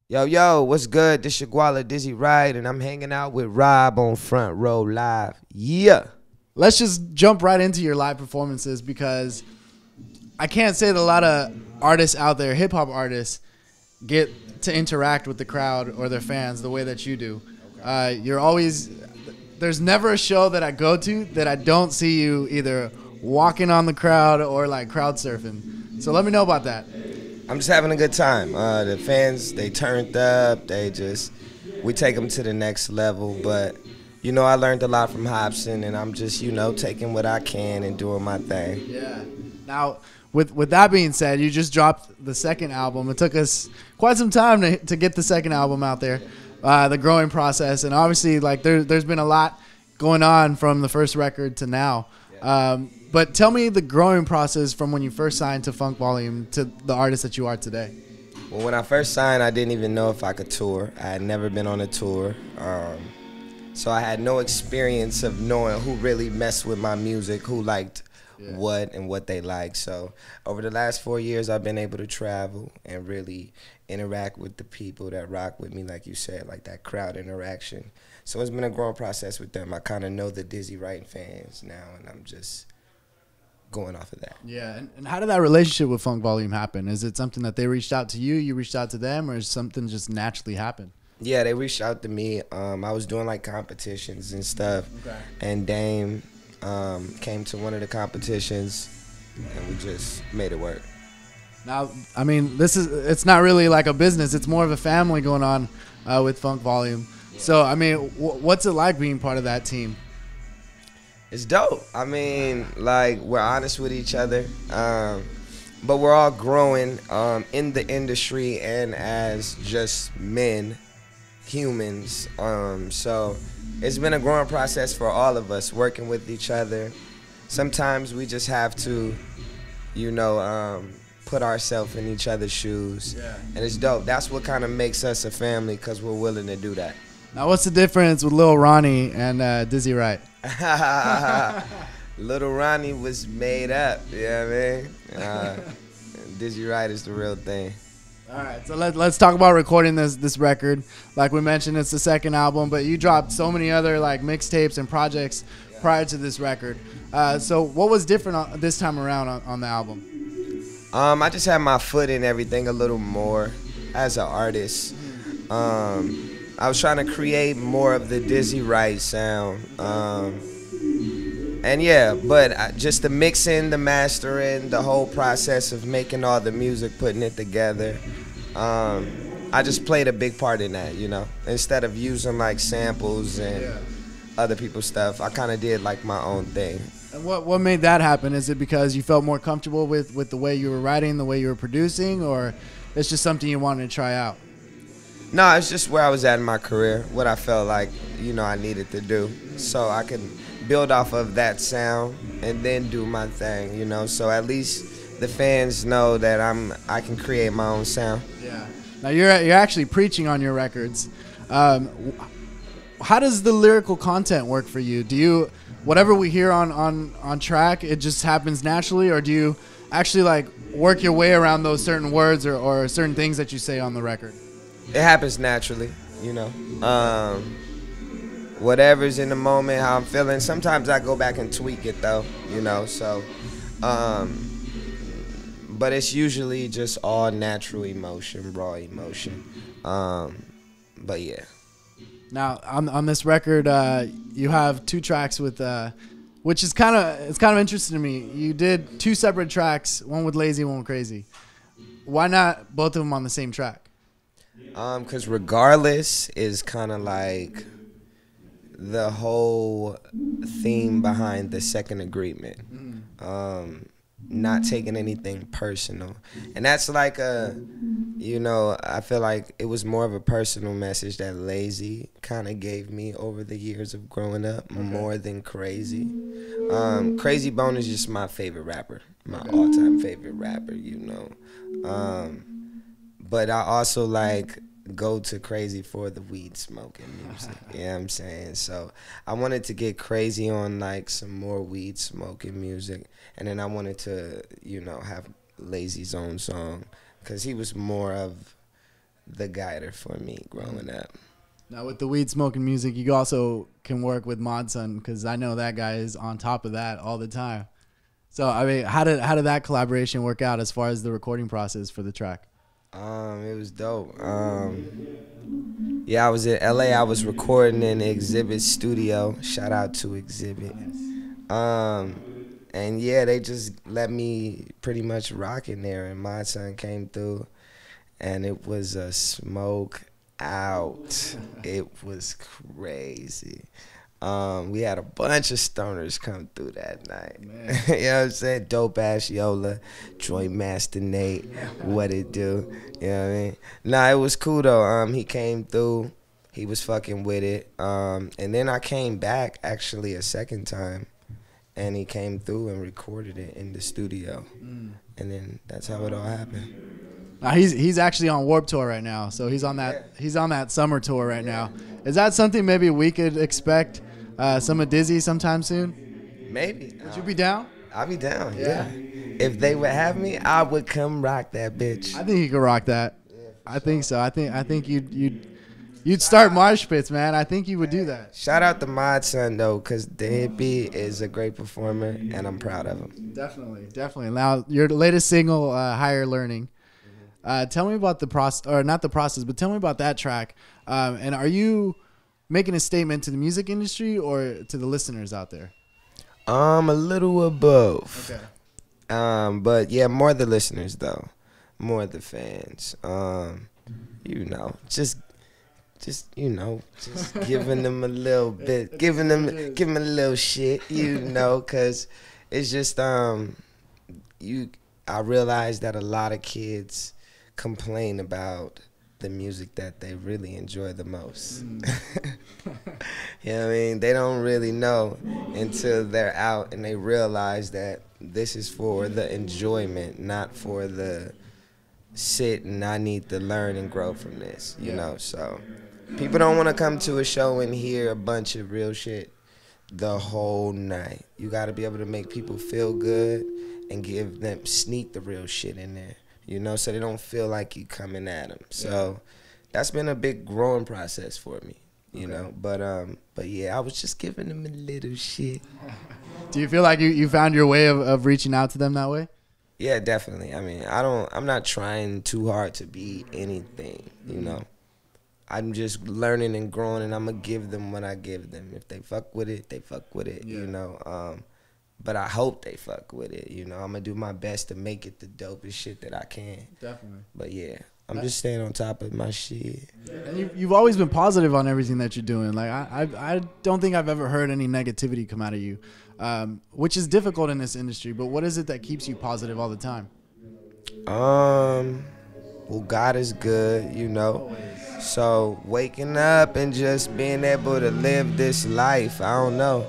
Yo, yo, what's good? This your Guala Dizzy Wright, and I'm hanging out with Rob on Front Row Live. Yeah. Let's just jump right into your live performances because I can't say that a lot of artists out there, hip hop artists, get to interact with the crowd or their fans the way that you do. You're always, there's never a show that I go to that I don't see you either walking on the crowd or like crowd surfing. So let me know about that. I'm just having a good time. The fans, they turned up. We take them to the next level. But, I learned a lot from Hopsin, and I'm just, taking what I can and doing my thing. Yeah. Now, with that being said, you just dropped the second album. It took us quite some time to get the second album out there, the growing process. And obviously, like there's been a lot going on from the first record to now. But tell me the growing process from when you first signed to Funk Volume to the artist that you are today. Well, when I first signed, I didn't even know if I could tour. I had never been on a tour. So I had no experience of knowing who really messed with my music, who liked what and what they liked. So over the last 4 years, I've been able to travel and really interact with the people that rock with me, like you said, like that crowd interaction. So it's been a growing process with them. I kind of know the Dizzy Wright fans now, and I'm just going off of that. Yeah, and how did that relationship with Funk Volume happen? Is it something that they reached out to you, you reached out to them, or is something just naturally happened? Yeah, they reached out to me. I was doing like competitions and stuff, and Dame came to one of the competitions, and we just made it work. Now, I mean, it's not really like a business. It's more of a family going on with Funk Volume. So, I mean, what's it like being part of that team? It's dope. I mean, like, we're honest with each other, but we're all growing in the industry and as just men, humans. So it's been a growing process for all of us, working with each other. Sometimes we just have to, put ourselves in each other's shoes. Yeah. And it's dope. That's what kind of makes us a family, because we're willing to do that. Now, what's the difference with Lil Ronnie and Dizzy Wright? Little Ronnie was made up, you know what I mean? Dizzy Wright is the real thing. All right, so let's talk about recording this record. Like we mentioned, it's the second album, but you dropped so many other like mixtapes and projects prior to this record. So what was different this time around on the album? I just had my foot in everything a little more as an artist. I was trying to create more of the Dizzy Wright sound. And yeah, but just the mixing, the mastering, the whole process of making all the music, putting it together, I just played a big part in that, Instead of using like samples and other people's stuff, I kind of did like my own thing. And what made that happen? Is it because you felt more comfortable with the way you were writing, the way you were producing, or it's just something you wanted to try out? No, it's just where I was at in my career, what I felt like, I needed to do. So I can build off of that sound and then do my thing, So at least the fans know that I can create my own sound. Yeah. Now you're actually preaching on your records. How does the lyrical content work for you? Do you, whatever we hear on track, it just happens naturally, or do you actually like work your way around those certain words or certain things that you say on the record? It happens naturally, whatever's in the moment, how I'm feeling. Sometimes I go back and tweak it though, so but it's usually just all natural emotion, raw emotion. But yeah. Now on this record, you have two tracks with which is kind of interesting to me. You did two separate tracks, one with Lazy, one with Crazy. Why not both of them on the same track? Because Regardless is kind of like the whole theme behind the second agreement. Not taking anything personal. And that's like I feel like it was more of a personal message that Lazy kind of gave me over the years of growing up, more than Crazy. Crazy Bone is just my favorite rapper, my all-time favorite rapper, But I also like go to Crazy for the weed smoking music. You know what I'm saying? So I wanted to get crazy on like some more weed smoking music, and then I wanted to, have Lazy's own song, because he was more of the guider for me growing up. Now with the weed smoking music, you also can work with Modson, because I know that guy is on top of that all the time. So I mean, how did that collaboration work out as far as the recording process for the track? It was dope. Yeah, I was in LA. I was recording in Exhibit Studio. Shout out to Exhibit. And yeah, they just let me pretty much rock in there, and my son came through, and it was a smoke out. It was crazy. We had a bunch of stoners come through that night. You know what I'm saying? Dope ass Yola, Joint Master Nate, what it do? You know what I mean? Nah, it was cool though. He came through. He was fucking with it. And then I came back actually a second time, and he came through and recorded it in the studio. And then that's how it all happened. He's actually on Warped Tour right now, so he's on that summer tour right now. Is that something maybe we could expect some of Dizzy sometime soon? Maybe. Would you be down? I'll be down. Yeah. If they would have me, I would come rock that bitch. I think you could rock that. I think so. I think you'd start Marsh Pits, man. I think you would do that. Shout out to Mod Son though, because the hippie is a great performer, and I'm proud of him. Definitely. Now your latest single, Higher Learning. Tell me about the process, or not the process, but tell me about that track. And are you making a statement to the music industry or to the listeners out there? A little of both. Okay. But yeah, more the listeners though, more the fans. Just giving them a little bit, giving them a little shit, cause it's just I realized that a lot of kids complain about the music that they really enjoy the most. You know what I mean? They don't really know until they're out and they realize that this is for the enjoyment, not for the sit and I need to learn and grow from this, you know? So people don't want to come to a show and hear a bunch of real shit the whole night. You got to be able to make people feel good and sneak the real shit in there, so they don't feel like you coming at them. So that's been a big growing process for me, you know. But yeah, I was just giving them a little shit. Do you feel like you found your way of reaching out to them that way? Yeah, definitely. I mean, I'm not trying too hard to be anything, I'm just learning and growing, and I'm going to give them what I give them. If they fuck with it, they fuck with it, But I hope they fuck with it, I'm going to do my best to make it the dopest shit that I can. Definitely. But yeah, I'm just staying on top of my shit. And you've always been positive on everything that you're doing. Like, I don't think I've ever heard any negativity come out of you, which is difficult in this industry. But what is it that keeps you positive all the time? Well, God is good, Always. So waking up and just being able to live this life, I don't know.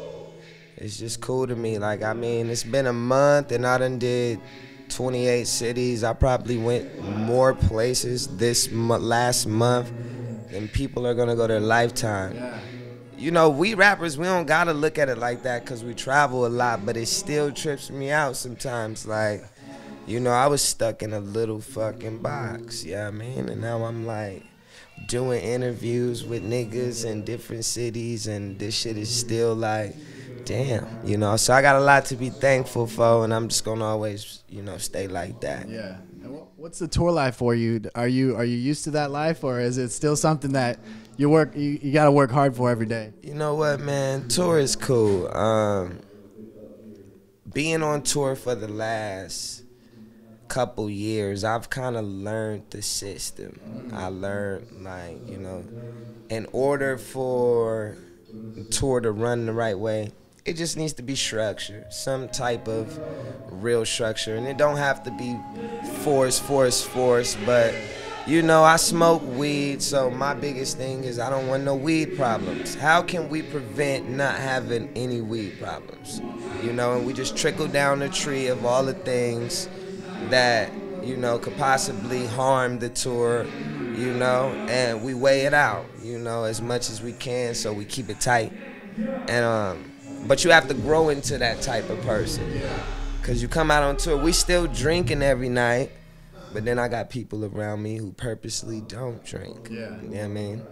It's just cool to me. Like, I mean, it's been a month and I done did 28 cities. I probably went more places this last month than people are going to go their lifetime. Yeah. We rappers, we don't got to look at it like that because we travel a lot, but it still trips me out sometimes. Like, I was stuck in a little fucking box, I mean? And now I'm like doing interviews with niggas in different cities, and this shit is still like, damn, So I got a lot to be thankful for, and I'm just gonna always, stay like that. Yeah. And what's the tour life for you? Are you used to that life, or is it still something that you gotta work hard for every day? You know what, man? Tour is cool. Being on tour for the last couple years, I've kind of learned the system. I learned, like, in order for the tour to run the right way, it just needs to be structured, some type of real structure. And it don't have to be force, but, I smoke weed, so my biggest thing is I don't want no weed problems. How can we prevent not having any weed problems? And we just trickle down the tree of all the things that, could possibly harm the tour, and we weigh it out, as much as we can, so we keep it tight. And but you have to grow into that type of person, because you come out on tour, we still drinking every night, But then I got people around me who purposely don't drink. Yeah. You know what I mean?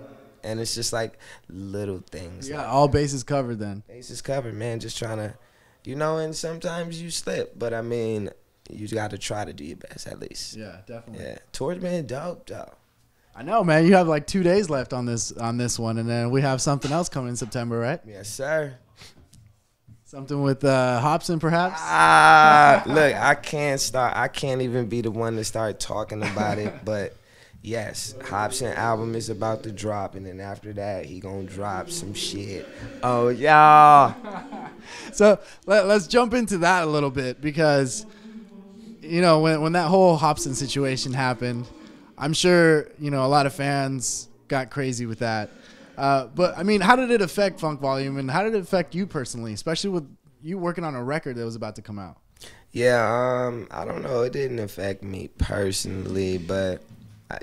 And it's just like little things. You got all bases covered then. Bases covered, man. Just trying to, and sometimes you slip. But, I mean, you got to try to do your best at least. Yeah, definitely. Yeah. Tour's been dope, though. I know, man. You have like 2 days left on this one, and then we have something else coming in September, right? Yes, sir. Something with Hopsin, perhaps? Look, I can't even be the one to start talking about it, but yes, Hopsin album is about to drop, and then after that, he gonna drop some shit. Oh, y'all. So let's jump into that a little bit because, when that whole Hopsin situation happened, I'm sure, a lot of fans got crazy with that. But, I mean, how did it affect Funk Volume, and how did it affect you personally, especially with you working on a record that was about to come out? Yeah, I don't know. It didn't affect me personally, but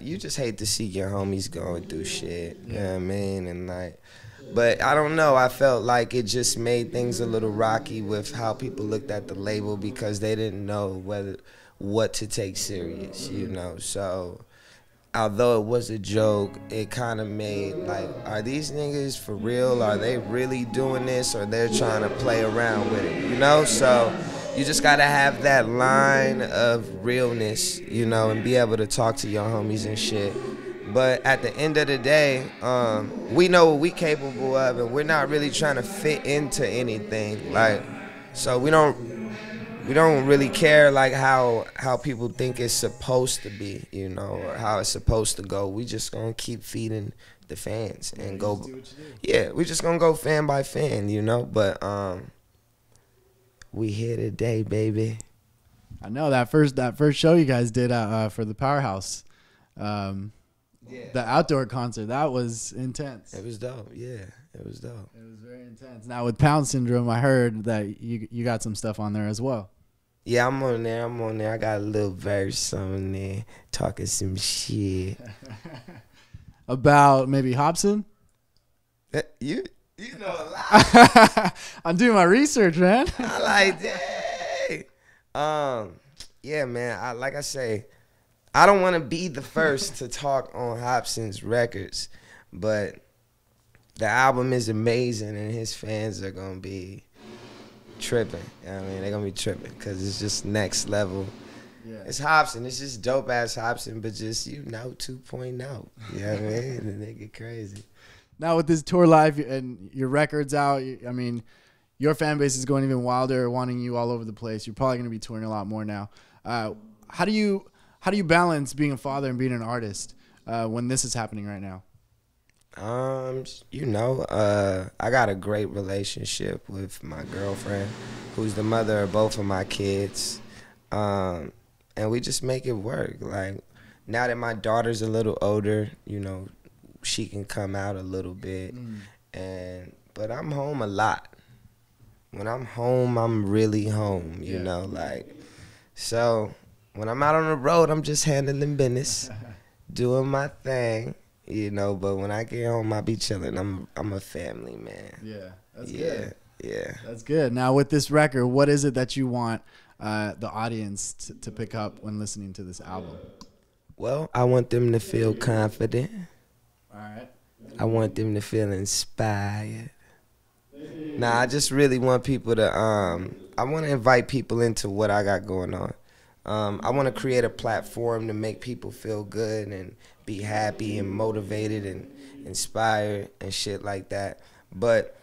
you just hate to see your homies going through shit. You know what I mean? And but I don't know. I felt like it just made things a little rocky with how people looked at the label because they didn't know what to take serious, So although it was a joke, it kind of made like, are these niggas for real? Are they really doing this, or they're trying to play around with it? So you just gotta have that line of realness, and be able to talk to your homies and shit. But at the end of the day, we know what we capable of, and we're not really trying to fit into anything. So we don't really care like how people think it's supposed to be, or how it's supposed to go. We just gonna keep feeding the fans and go. Yeah, we just gonna go fan by fan, But we here today, baby. I know that first show you guys did for the Powerhouse, the outdoor concert, that was intense. It was dope. Yeah, it was dope. It was very intense. Now with Pound Syndrome, I heard that you got some stuff on there as well. Yeah, I'm on there. I got a little verse on there talking some shit. About maybe Hopsin? You know a lot. I'm doing my research, man. I like that. Yeah, man. Like I say, I don't want to be the first to talk on Hopsin's records, but the album is amazing, and his fans are gonna be tripping. I mean, they're gonna be tripping because it's just next level. Yeah. It's Hopsin. It's just dope ass Hopsin, but just 2.0. You know what I mean? And they get crazy. Now with this tour life and your records out, I mean, your fan base is going even wilder, wanting you all over the place. You're probably gonna be touring a lot more now. How do you balance being a father and being an artist when this is happening right now? I got a great relationship with my girlfriend, who's the mother of both of my kids. And we just make it work. Like, now that my daughter's a little older, she can come out a little bit. But I'm home a lot. When I'm home, I'm really home, So when I'm out on the road, I'm just handling business, doing my thing. But when I get home, I be chilling. I'm a family man. Yeah, that's good. Yeah. That's good. Now, with this record, what is it that you want the audience to pick up when listening to this album? Well, I want them to feel confident. All right. I want them to feel inspired. Nah, I just really want people to, I want to invite people into what I got going on. I want to create a platform to make people feel good and be happy and motivated and inspired and shit like that. But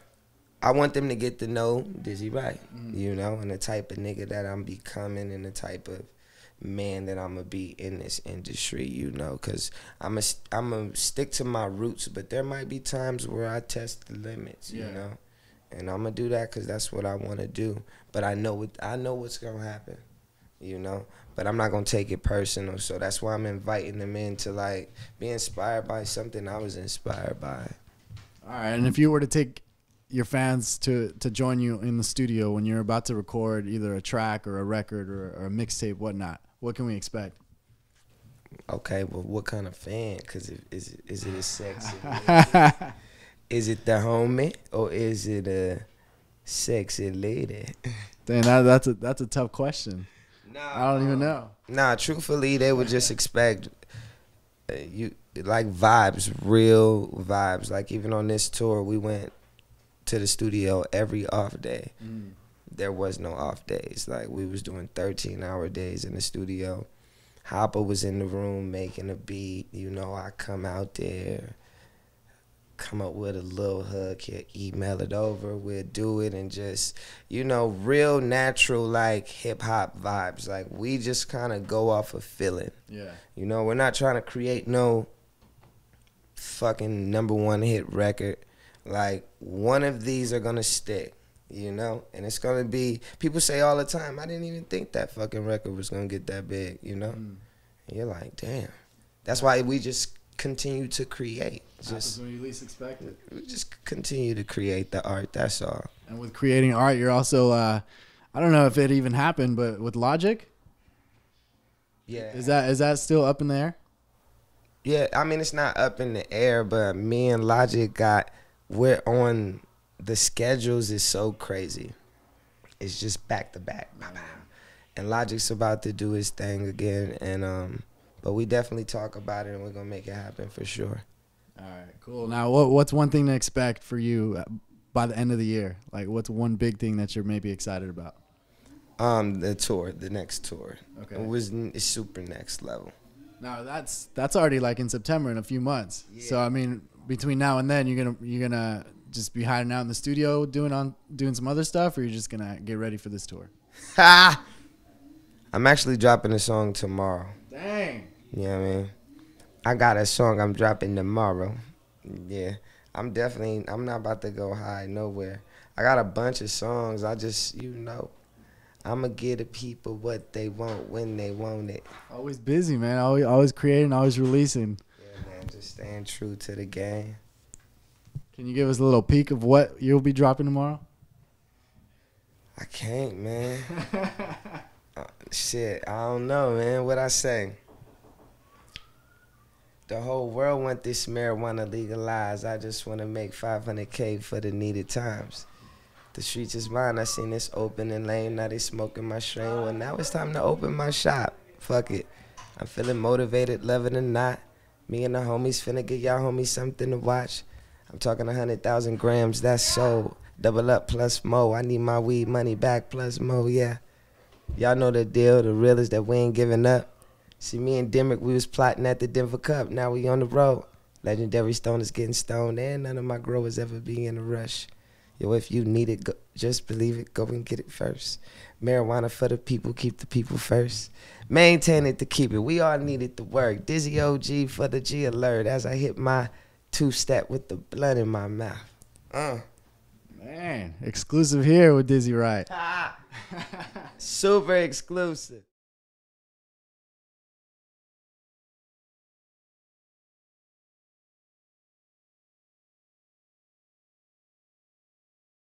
I want them to get to know Dizzy Wright, and the type of nigga that I'm becoming and the type of man that I'm going to be in this industry, because I'm a stick to my roots, but there might be times where I test the limits, and I'm going to do that because that's what I want to do. But I know what's going to happen. But I'm not going to take it personal. So that's why I'm inviting them in to, like, be inspired by something I was inspired by. All right. And if you were to take your fans to join you in the studio when you're about to record either a track or a record or a mixtape, whatnot, what can we expect? Okay, well, what kind of fan? Because is it a sexy Is it the homie or is it a sexy lady? Dang, that's a tough question. I don't even know. Nah, truthfully, they would just expect you like vibes, real vibes. Like even on this tour, we went to the studio every off day. There was no off days. Like we was doing 13-hour days in the studio. Hopper was in the room making a beat. You know, I come out there, come up with a little hook, he'll email it over, we'll do it, and just, you know, real natural like hip hop vibes. Like we just kind of go off of feeling. Yeah. You know, we're not trying to create no fucking #1 hit record. Like one of these are gonna stick, you know, and it's gonna be. People say all the time, I didn't even think that fucking record was gonna get that big, you know. And you're like, damn. That's why we just continue to create. Just when you least expect it. We just continue to create the art. That's all. And with creating art, you're also I don't know if it even happened, but with Logic. Yeah. Is that still up in the air? Yeah, I mean it's not up in the air, but me and Logic we're on the schedules is so crazy. It's just back to back. And Logic's about to do his thing again, and but we definitely talk about it and we're gonna make it happen for sure. All right, cool. Now what's one thing to expect for you by the end of the year? Like what's one big thing that you're maybe excited about? The tour, the next tour. Okay. It's super next level. Now that's already like in September in a few months. Yeah. So I mean, between now and then, you're gonna just be hiding out in the studio doing some other stuff, or you're just gonna get ready for this tour? Ha! I'm actually dropping a song tomorrow. Dang. You know what I mean? I got a song I'm dropping tomorrow. Yeah. I'm not about to go high nowhere. I got a bunch of songs. I just, you know, I'm going to give the people what they want when they want it. Always busy, man. Always creating, always releasing. Yeah, man. Just staying true to the game. Can you give us a little peek of what you'll be dropping tomorrow? I can't, man. Shit, I don't know, man. What I say? The whole world want this marijuana legalized. I just want to make 500K for the needed times. The streets is mine. I seen this open and lame. Now they smoking my strain. Well, now it's time to open my shop. Fuck it. I'm feeling motivated, love it or not. Me and the homies finna get y'all homies something to watch. I'm talking 100,000 grams. That's sold. Double up plus mo. I need my weed money back plus mo. Yeah. Y'all know the deal. The real is that we ain't giving up. See, me and Dimmick, we was plotting at the Denver Cup. Now we on the road. Legendary stoners getting stoned, and none of my growers ever be in a rush. Yo, if you need it, go, just believe it. Go and get it first. Marijuana for the people, keep the people first. Maintain it to keep it. We all needed to work. Dizzy OG for the G alert as I hit my two-step with the blood in my mouth. Man, exclusive here with Dizzy Wright. Super exclusive.